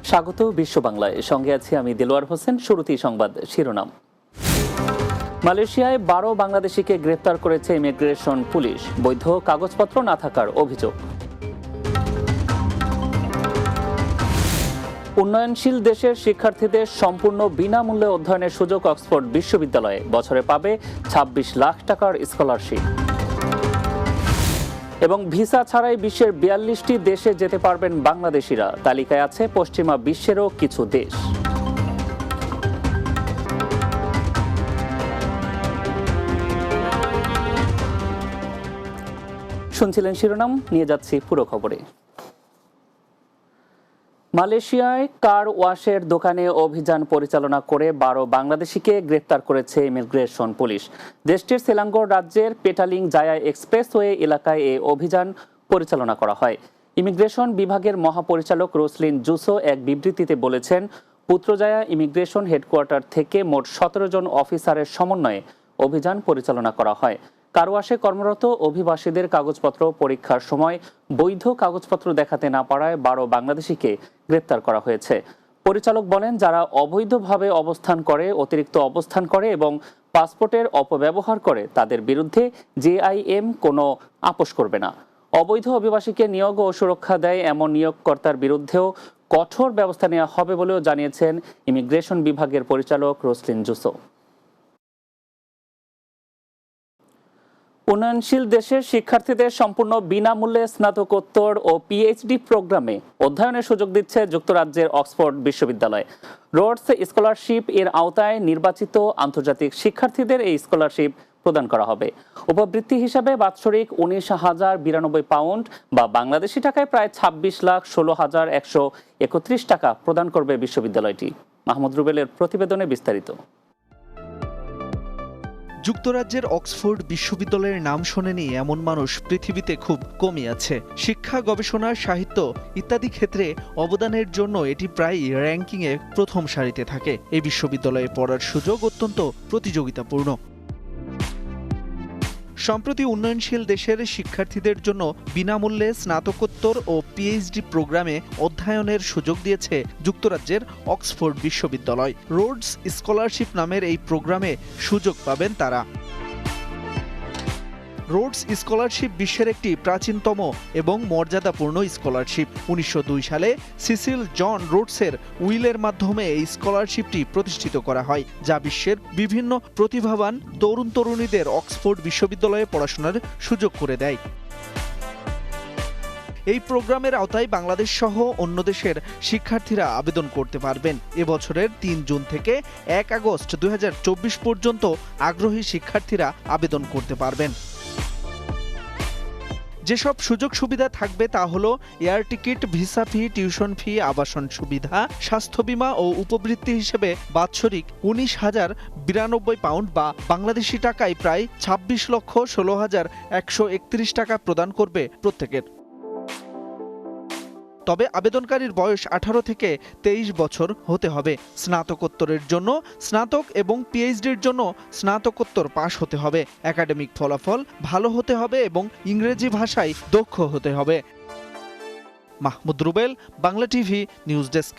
স্বাগত বিশ্ব বাংলায়, সঙ্গে আছি আমি দেলোয়ার হোসেন। শুরুতেই সংবাদ শিরোনাম। মালয়েশিয়ায় 12 বাংলাদেশিকে গ্রেফতার করেছে ইমিগ্রেশন পুলিশ, বৈধ কাগজপত্র না থাকার অভিযোগ। উন্নয়নশীল দেশের শিক্ষার্থীদের সম্পূর্ণ বিনামূল্যে অধ্যয়নের সুযোগ অক্সফোর্ড বিশ্ববিদ্যালয়ে, বছরে পাবে 26 লাখ টাকার স্কলারশিপ। এবং ভিসা ছাড়াই বিশ্বের 42টি দেশে যেতে পারবেন বাংলাদেশিরা, তালিকায় আছে পশ্চিমা বিশ্বেরও কিছু দেশ। শুনছিলেন শিরোনাম, নিয়ে যাচ্ছি পুরো খবরে। মালয়েশিয়ায় কার ওয়াশের দোকানে অভিযান পরিচালনা করে 12 বাংলাদেশিকে গ্রেফতার করেছে ইমিগ্রেশন পুলিশ। দেশটির সেলাঙ্গোর রাজ্যের পেটালিং জায়া এক্সপ্রেসওয়ে এলাকায় এই অভিযান পরিচালনা করা হয়। ইমিগ্রেশন বিভাগের মহাপরিচালক রোসলিন জুসো এক বিবৃতিতে বলেছেন, পুত্রজায়া ইমিগ্রেশন হেডকোয়ার্টার থেকে মোট 17 জন অফিসারের সমন্বয়ে অভিযান পরিচালনা করা হয়। কারওয়াশে কর্মরত অভিবাসীদের কাগজপত্র পরীক্ষার সময় বৈধ কাগজপত্র দেখাতে না পারায় 12 বাংলাদেশিকে গ্রেপ্তার করা হয়েছে। পরিচালক বলেন, যারা অবৈধভাবে অবস্থান করে, অতিরিক্ত অবস্থান করে এবং পাসপোর্টের অপব্যবহার করে, তাদের বিরুদ্ধে জেআইএম কোনো আপোষ করবে না। অবৈধ অভিবাসীকে নিয়োগ ও সুরক্ষা দেয় এমন নিয়োগকর্তার বিরুদ্ধেও কঠোর ব্যবস্থা নেওয়া হবে বলেও জানিয়েছেন ইমিগ্রেশন বিভাগের পরিচালক রোসলিন জুসো। উন্নয়নশীল দেশের শিক্ষার্থীদের সম্পূর্ণ বিনামূল্যে স্নাতকোত্তর ও পিএইচডি প্রোগ্রামে অধ্যয়নের সুযোগ দিচ্ছে যুক্তরাজ্যের অক্সফোর্ড বিশ্ববিদ্যালয়। রোডস স্কলারশিপ এর আওতায় নির্বাচিত আন্তর্জাতিক শিক্ষার্থীদের এই স্কলারশিপ প্রদান করা হবে। উপবৃত্তি হিসাবে বাৎসরিক 19,092 পাউন্ড বা বাংলাদেশি টাকায় প্রায় 26,16,131 টাকা প্রদান করবে বিশ্ববিদ্যালয়টি। মাহমুদ রুবেলের প্রতিবেদনে বিস্তারিত। যুক্তরাজ্যের অক্সফোর্ড বিশ্ববিদ্যালয়ের নাম শোনেনি এমন মানুষ পৃথিবীতে খুব কমই আছে। শিক্ষা, গবেষণা, সাহিত্য ইত্যাদি ক্ষেত্রে অবদানের জন্য এটি প্রায়ই র্যাঙ্কিংয়ে প্রথম সারিতে থাকে। এই বিশ্ববিদ্যালয়ে পড়ার সুযোগ অত্যন্ত প্রতিযোগিতাপূর্ণ। সম্প্রতি উন্নয়নশীল দেশের শিক্ষার্থীদের জন্য বিনামূল্যে স্নাতকোত্তর ও পিএইচডি প্রোগ্রামে অধ্যয়নের সুযোগ দিয়েছে যুক্তরাজ্যের অক্সফোর্ড বিশ্ববিদ্যালয়। রোডস স্কলারশিপ নামের এই প্রোগ্রামে সুযোগ পাবেন তারা। রোডস স্কলারশিপ বিশ্বের একটি প্রাচীনতম এবং মর্যাদাপূর্ণ স্কলারশিপ। 1902 সালে সিসিল জন রোডসের উইলের মাধ্যমে এই স্কলারশিপটি প্রতিষ্ঠিত করা হয়, যা বিশ্বের বিভিন্ন প্রতিভাবান তরুণ তরুণীদের অক্সফোর্ড বিশ্ববিদ্যালয়ে পড়াশোনার সুযোগ করে দেয়। এই প্রোগ্রামের আওতায় বাংলাদেশ সহ অন্য দেশের শিক্ষার্থীরা আবেদন করতে পারবেন। এবছরের 3 জুন থেকে 1 আগস্ট 2024 পর্যন্ত আগ্রহী শিক্ষার্থীরা আবেদন করতে পারবেন। যেসব সুযোগ সুবিধা থাকবে তা হলো এয়ার টিকিট, ভিসা ফি, টিউশন ফি, আবাসন সুবিধা, স্বাস্থ্য বীমা ও উপবৃত্তি হিসেবে বাৎসরিক 19,092 পাউন্ড বা বাংলাদেশি টাকায় প্রায় 26,16,131 টাকা প্রদান করবে প্রত্যেকের। তবে আবেদনকারীর বয়স 18 থেকে 23 বছর হতে হবে। স্নাতকোত্তরের জন্য স্নাতক এবং পিএইচডির জন্য স্নাতকোত্তর পাশ হতে হবে। একাডেমিক ফলাফল ভালো হতে হবে এবং ইংরেজি ভাষায় দক্ষ হতে হবে। Mahmud Rubel, Bangla TV, news desk.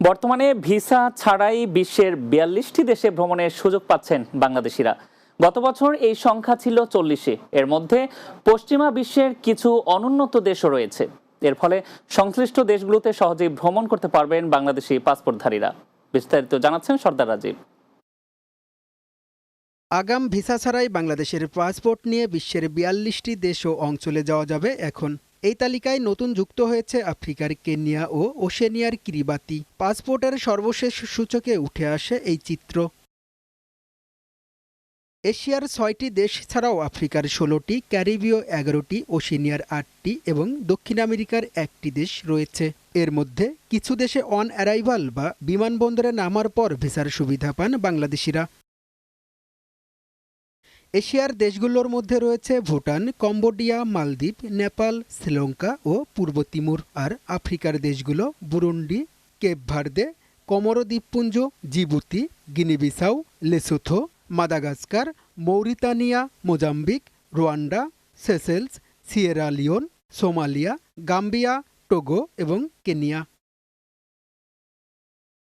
বর্তমানে ভিসা ছাড়াই বিশ্বের 42টি দেশে ভ্রমণের সুযোগ পাচ্ছেন বাংলাদেশিরা। গত বছর এই সংখ্যা ছিল 40। এর মধ্যে পশ্চিমা বিশ্বের কিছু অনুন্নত দেশও রয়েছে। এর ফলে সংশ্লিষ্ট দেশগুলোতে সহজেই ভ্রমণ করতে পারবেন বাংলাদেশি পাসপোর্টধারীরা। বিস্তারিত জানাচ্ছেন সর্দার রাজীব। আগাম ভিসা ছাড়াই বাংলাদেশের পাসপোর্ট নিয়ে বিশ্বের 42টি দেশ ও অঞ্চলে যাওয়া যাবে এখন। এই তালিকায় নতুন যুক্ত হয়েছে আফ্রিকার কেনিয়া ও ওশেনিয়ার কিরিবাতি। পাসপোর্টের সর্বশেষ সূচকে উঠে আসে এই চিত্র। এশিয়ার 6টি দেশ ছাড়াও আফ্রিকার 16টি, ক্যারিবীয় 11টি, ওশেনিয়ার 8টি এবং দক্ষিণ আমেরিকার 1টি দেশ রয়েছে। এর মধ্যে কিছু দেশে অন অ্যারাইভাল বা বিমানবন্দরে নামার পর ভিসার সুবিধা পান বাংলাদেশিরা। এশিয়ার দেশগুলোর মধ্যে রয়েছে ভুটান, কম্বোডিয়া, মালদ্বীপ, নেপাল, শ্রীলঙ্কা ও পূর্ব তিমুর। আর আফ্রিকার দেশগুলো বুরুন্ডি, কেপ ভার্দে, কমোরো দ্বীপপুঞ্জ, Djibouti, Guinea Bissau, Lesotho, Madagascar, Mauritania, Mozambique, Rwanda, Seychelles, Sierra Leone, Somalia, Gambia, Togo এবং কেনিয়া।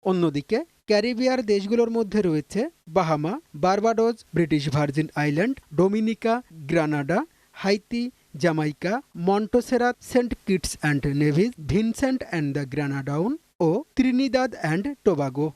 অন্যদিকে ক্যারিবিয়ার দেশগুলোর মধ্যে রয়েছে Bahama, Barbados, British Virgin Island, Dominica, Grenada, Haiti, Jamaica, Montserrat, Saint Kitts and Nevis, Vincent and the Grenadines ও Trinidad and Tobago.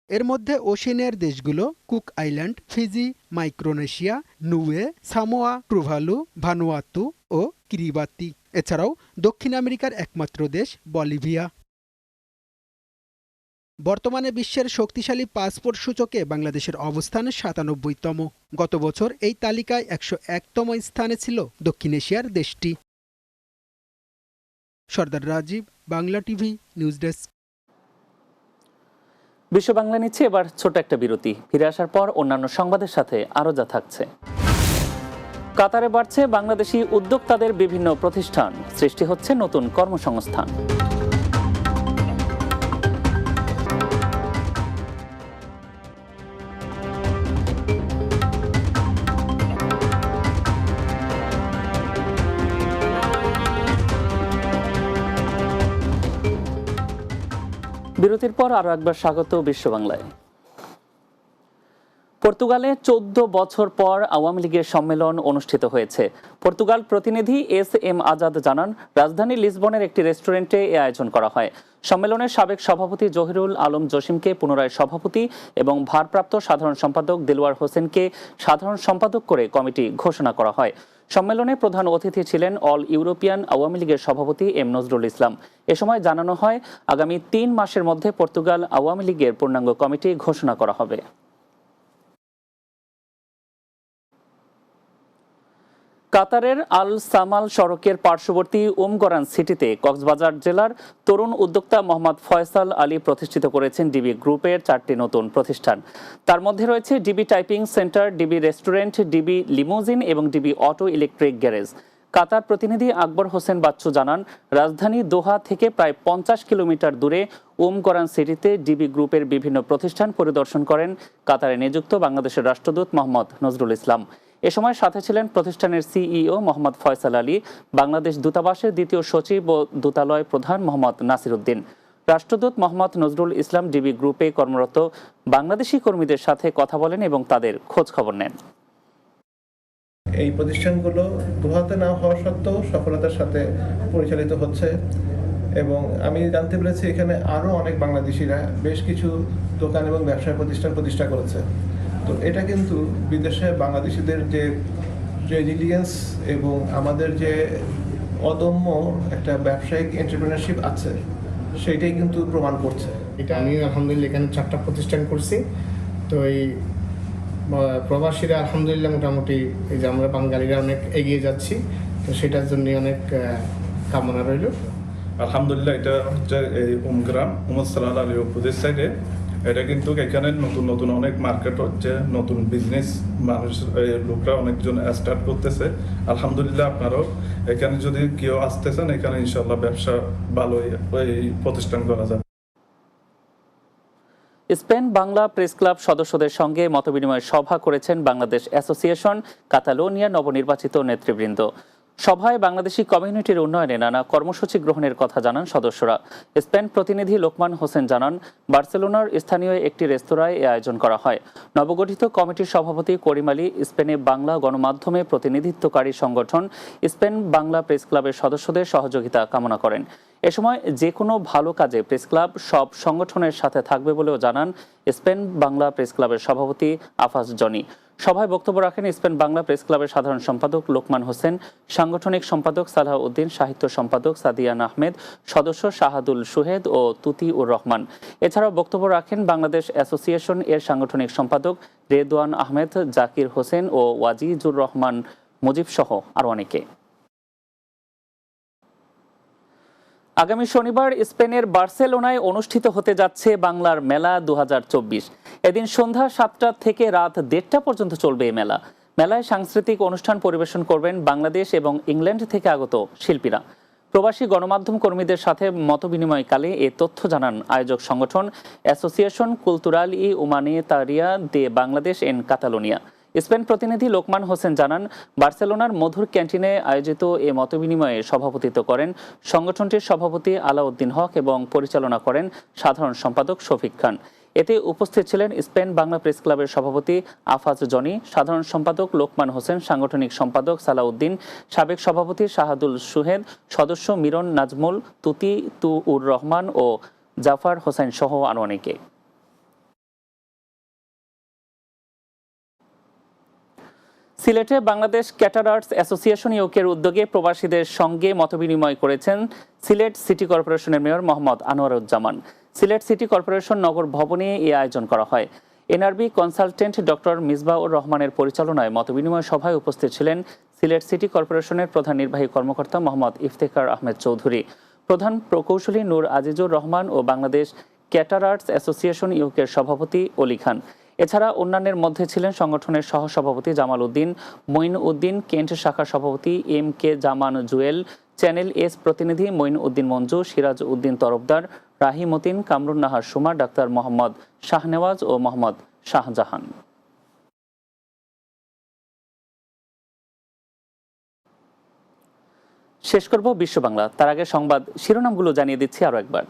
এর মধ্যে ওশেনিয়ার দেশগুলো Cook Island, Fiji, Micronesia, Niue, Samoa, Tuvalu, Vanuatu ও কিরিবাতি। এছাড়াও দক্ষিণ আমেরিকার একমাত্র দেশ বলিভিয়া। বর্তমানে বিশ্বের শক্তিশালী পাসপোর্ট সূচকে বাংলাদেশের অবস্থান ৯৭তম। গত বছর এই তালিকায় ১০১তম স্থানে ছিল দক্ষিণ এশিয়ার দেশটি। Sardar Rajib, Bangla TV, news desk. বিশ্ব বাংলা নিচ্ছে এবার ছোট একটা বিরতি। ফিরে আসার পর অন্যান্য সংবাদের সাথে আরো যা থাকছে। কাতারে বাড়ছে বাংলাদেশি উদ্যোক্তাদের বিভিন্ন প্রতিষ্ঠান, সৃষ্টি হচ্ছে নতুন কর্মসংস্থান। বিরতির পর আরো একবার স্বাগত বিশ্ব বাংলায়। পর্তুগালে ১৪ বছর পর আওয়ামী লীগের সম্মেলন অনুষ্ঠিত হয়েছে। পর্তুগাল প্রতিনিধি এস.এম. আজাদ জানান, রাজধানী লিসবনের একটি রেস্টুরেন্টে এ আয়োজন করা হয়। সম্মেলনের সাবেক সভাপতি জহিরুল আলম জসিমকে পুনরায় সভাপতি এবং ভারপ্রাপ্ত সাধারণ সম্পাদক দেলোয়ার হোসেনকে সাধারণ সম্পাদক করে কমিটি ঘোষণা করা হয়। সম্মেলনে প্রধান অতিথি ছিলেন অল ইউরোপিয়ান আওয়ামী লীগের সভাপতি এম নজরুল ইসলাম। এ সময় জানানো হয়, আগামী ৩ মাসের মধ্যে পর্তুগাল আওয়ামী লীগের পূর্ণাঙ্গ কমিটি ঘোষণা করা হবে। কাতারের আল সামাল সড়কের পার্শ্ববর্তী উমগরান সিটিতে কক্সবাজার জেলার তরুণ উদ্যোক্তা মোহাম্মদ ফয়সাল আলী প্রতিষ্ঠিত করেছেন ডিবি গ্রুপের 4টি নতুন প্রতিষ্ঠান। তার মধ্যে রয়েছে DB typing centre, DB restaurant, DB limousine এবং ডিবি অটো ইলেকট্রিক গ্যারেজ। কাতার প্রতিনিধি আকবর হোসেন বাচ্চু জানান, রাজধানী দোহা থেকে প্রায় 50 কিলোমিটার দূরে উমগরান সিটিতে ডিবি গ্রুপের বিভিন্ন প্রতিষ্ঠান পরিদর্শন করেন কাতারে নিযুক্ত বাংলাদেশের রাষ্ট্রদূত মোহাম্মদ নজরুল ইসলাম। এ সময় সাথে ছিলেন প্রতিষ্ঠানের সিইও মোহাম্মদ ফয়সাল আলী, বাংলাদেশ দূতাবাসের দ্বিতীয় সচিব ও দূতালয় প্রধান মোহাম্মদ নাসির উদ্দিন। রাষ্ট্রদূত মোহাম্মদ নজরুল ইসলাম ডিবি গ্রুপে কর্মরত বাংলাদেশি কর্মীদের সাথে কথা বলেন এবং তাদের খোঁজ খবর নেন। এই প্রতিষ্ঠানগুলো দোহাতে না হওয়া সত্ত্বেও সফলতার সাথে পরিচালিত হচ্ছে এবং আমি জানতে পেরেছি এখানে আরও অনেক বাংলাদেশিরা বেশ কিছু দোকান এবং ব্যবসায় প্রতিষ্ঠা করেছে। তো এটা কিন্তু বিদেশে বাংলাদেশিদের যে রেজিলিয়েন্স এবং আমাদের যে অদম্য একটা ব্যবসায়িক এন্টারপ্রেনারশিপ আছে সেইটাই কিন্তু প্রমাণ করছে। এটা আমি আলহামদুলিল্লাহ এখানে 4টা প্রতিষ্ঠান করছি। তো এই প্রবাসীরা আলহামদুলিল্লাহ মোটামুটি এই যে আমরা বাঙালিরা অনেক এগিয়ে যাচ্ছি, তো সেটার জন্য অনেক কামনা রইল। আলহামদুলিল্লাহ এটা হচ্ছে এই উমগ্রাম উমসালাল আলী উপদেশ সাইডে। এটা কিন্তু এখানে নতুন নতুন অনেক মার্কেট হচ্ছে, নতুন বিজনেস মানুষ লোকরা অনেকজন স্টার্ট করতেছে। আলহামদুলিল্লাহ আপনারাও এখানে যদি কেউ আসতেছেন এখানে ইনশাল্লাহ ব্যবসা ভালোই এই প্রতিষ্ঠান করা যাবে। স্পেন বাংলা প্রেস ক্লাব সদস্যদের সঙ্গে মতবিনিময় সভা করেছেন বাংলাদেশ অ্যাসোসিয়েশন কাতালোনিয়া নবনির্বাচিত নেতৃবৃন্দ। সভায় বাংলাদেশি কমিউনিটির উন্নয়নে নানা কর্মসূচি গ্রহণের কথা জানান সদস্যরা। স্পেন প্রতিনিধি লোকমান হোসেন জানান, বার্সেলোনার স্থানীয় একটি রেস্তোরাঁয় এ আয়োজন করা হয়। নবগঠিত কমিটির সভাপতি করিম আলী স্পেনে বাংলা গণমাধ্যমে প্রতিনিধিত্বকারী সংগঠন স্পেন বাংলা প্রেস ক্লাবের সদস্যদের সহযোগিতা কামনা করেন। এ সময় যে কোনো ভালো কাজে প্রেস ক্লাব সব সংগঠনের সাথে থাকবে বলেও জানান স্পেন বাংলা প্রেস ক্লাবের সভাপতি আফাজ জনি। সভায় বক্তব্য রাখেন স্পেন বাংলা প্রেস ক্লাবের সাধারণ সম্পাদক লোকমান হোসেন, সাংগঠনিক সম্পাদক সালাহ উদ্দিন, সাহিত্য সম্পাদক সাদিয়ান আহমেদ, সদস্য শাহাদুল সুহেদ ও তুতি উর রহমান। এছাড়াও বক্তব্য রাখেন বাংলাদেশ অ্যাসোসিয়েশন এর সাংগঠনিক সম্পাদক রেদওয়ান আহমেদ, জাকির হোসেন ও ওয়াজিজুর রহমান মুজিব সহ আরো অনেকে। আগামী শনিবার স্পেনের বার্সেলোনায় অনুষ্ঠিত হতে যাচ্ছে বাংলার মেলা 2024। এদিন সন্ধ্যা 7টা থেকে রাত 1:30টা পর্যন্ত চলবে এই মেলা। মেলায় সাংস্কৃতিক অনুষ্ঠান পরিবেশন করবেন বাংলাদেশ এবং ইংল্যান্ড থেকে আগত শিল্পীরা। প্রবাসী গণমাধ্যম কর্মীদের সাথে মতবিনিময়কালে এ তথ্য জানান আয়োজক সংগঠন অ্যাসোসিয়েশন কুলতুরাল ই উমানিতারিয়া দে বাংলাদেশ এন কাতালোনিয়া। স্পেন প্রতিনিধি লোকমান হোসেন জানান, বার্সেলোনার মধুর ক্যান্টিনে আয়োজিত এ মতবিনিময়ে সভাপতিত্ব করেন সংগঠনটির সভাপতি আলাউদ্দিন হক এবং পরিচালনা করেন সাধারণ সম্পাদক শফিক খান। এতে উপস্থিত ছিলেন স্পেন বাংলা প্রেস ক্লাবের সভাপতি আফাজ জনি, সাধারণ সম্পাদক লোকমান হোসেন, সাংগঠনিক সম্পাদক সালাউদ্দিন, সাবেক সভাপতি শাহাদুল সুহেদ, সদস্য মিরন নাজমুল, তুতি তুউর রহমান ও জাফর হোসেন সহ আরও অনেকে। সিলেটে বাংলাদেশ ক্যাটারার্স অ্যাসোসিয়েশন ইউকের উদ্যোগে প্রবাসীদের সঙ্গে মতবিনিময় করেছেন সিলেট সিটি কর্পোরেশনের mayor Mohammad Anwaruzzaman. Sylhet city corporation নগর ভবনে এই আয়োজন করা হয়। এনআরবি কনসালটেন্ট ডক্টর মিসবাউর রহমানের পরিচালনায় মতবিনিময় সভায় উপস্থিত ছিলেন সিলেট সিটি কর্পোরেশনের প্রধান নির্বাহী কর্মকর্তা মোহাম্মদ ইফতেখার আহমেদ চৌধুরী, প্রধান প্রকৌশলী নূর আজিজুর রহমান ও বাংলাদেশ ক্যাটারার্স অ্যাসোসিয়েশন ইউকের সভাপতি অলি খান। এছাড়া অন্যান্যের মধ্যে ছিলেন সংগঠনের সহসভাপতি জামাল উদ্দিন, মঈন উদ্দিন, কেন্ট শাখার সভাপতি এম কে জামান জুয়েল, চ্যানেল এস প্রতিনিধি মঈন উদ্দিন মঞ্জু, সিরাজ উদ্দিন তরফদার, রাহিমউদ্দিন, কামরুন নাহার সুমা, ডাক্তার মোহাম্মদ শাহনেওয়াজ ও মোহাম্মদ শাহজাহান। শেষ করব বিশ্ব বাংলা, তার আগে সংবাদ শিরোনামগুলো জানিয়ে দিচ্ছি আরও একবার।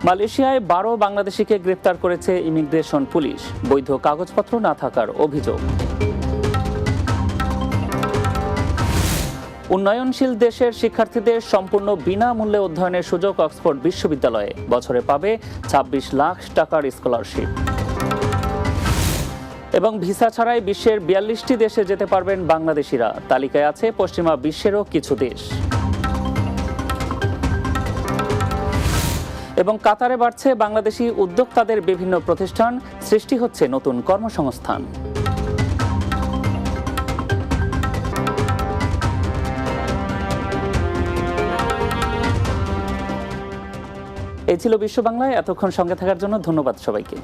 মালয়েশিয়ায় 12 বাংলাদেশিকে গ্রেপ্তার করেছে ইমিগ্রেশন পুলিশ, বৈধ কাগজপত্র না থাকার অভিযোগ। উন্নয়নশীল দেশের শিক্ষার্থীদের সম্পূর্ণ বিনামূল্যে অধ্যয়নের সুযোগ অক্সফোর্ড বিশ্ববিদ্যালয়ে, বছরে পাবে 26 লাখ টাকার স্কলারশিপ। এবং ভিসা ছাড়াই বিশ্বের 42টি দেশে যেতে পারবেন বাংলাদেশিরা, তালিকায় আছে পশ্চিমা বিশ্বেরও কিছু দেশ। এবং কাতারে বাড়ছে বাংলাদেশি উদ্যোক্তাদের বিভিন্ন প্রতিষ্ঠান, সৃষ্টি হচ্ছে নতুন কর্মসংস্থান। এই ছিল বিশ্ব বাংলায়। এতক্ষণ সঙ্গে থাকার জন্য ধন্যবাদ সবাইকে।